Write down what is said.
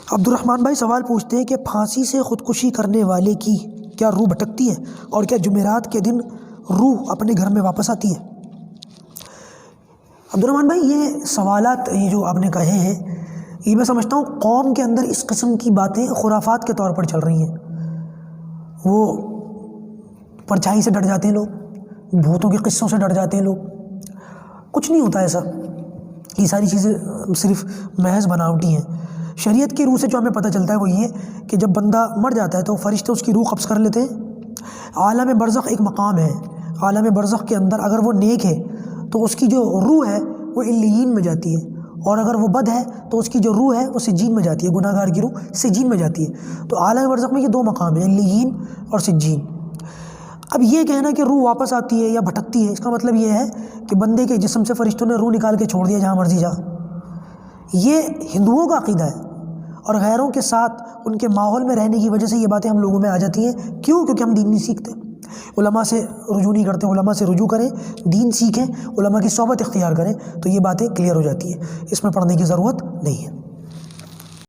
عبد الرحمن بھائی سوال پوچھتے ہیں کہ پھانسی سے خودکشی کرنے والے کی کیا روح بھٹکتی ہے اور کیا جمعرات کے دن روح اپنے گھر میں واپس آتی ہے؟ عبد الرحمن بھائی یہ سوالات یہ جو آپ نے کہے ہیں یہ میں سمجھتا ہوں قوم کے اندر اس قسم کی باتیں خرافات کے طور پر چل رہی ہیں. وہ پرچھائی سے ڈر جاتے ہیں لوگ، بھوتوں کے قصوں سے ڈر جاتے ہیں لوگ. کچھ نہیں ہوتا ایسا، یہ ساری چیزیں صرف محض بناوٹی ہیں. شریعت کی روح سے جو ہمیں پتہ چلتا ہے وہ یہ کہ جب بندہ مر جاتا ہے تو فرشتے اس کی روح قبض کر لیتے ہیں. عالم برزخ ایک مقام ہے، عالم برزخ کے اندر اگر وہ نیک ہے تو اس کی جو روح ہے وہ علیین میں جاتی ہے، اور اگر وہ بد ہے تو اس کی جو روح ہے وہ سجین میں جاتی ہے، گناہ گار کی روح سجین میں جاتی ہے. تو عالم برزخ میں یہ دو مقام ہیں، علیین اور سجین. اب یہ کہنا کہ روح واپس آتی ہے یا بھٹکتی ہے، اس کا مطلب یہ ہے کہ بندے کے جسم سے فرشتوں نے روح نکال کے چھوڑ دیا جہاں مرضی جا. یہ ہندوؤں کا عقیدہ ہے، اور غیروں کے ساتھ ان کے ماحول میں رہنے کی وجہ سے یہ باتیں ہم لوگوں میں آ جاتی ہیں. کیوں؟ کیونکہ ہم دین نہیں سیکھتے، علماء سے رجوع نہیں کرتے. علماء سے رجوع کریں، دین سیکھیں، علماء کی صحبت اختیار کریں تو یہ باتیں کلیئر ہو جاتی ہیں، اس میں پڑھنے کی ضرورت نہیں ہے.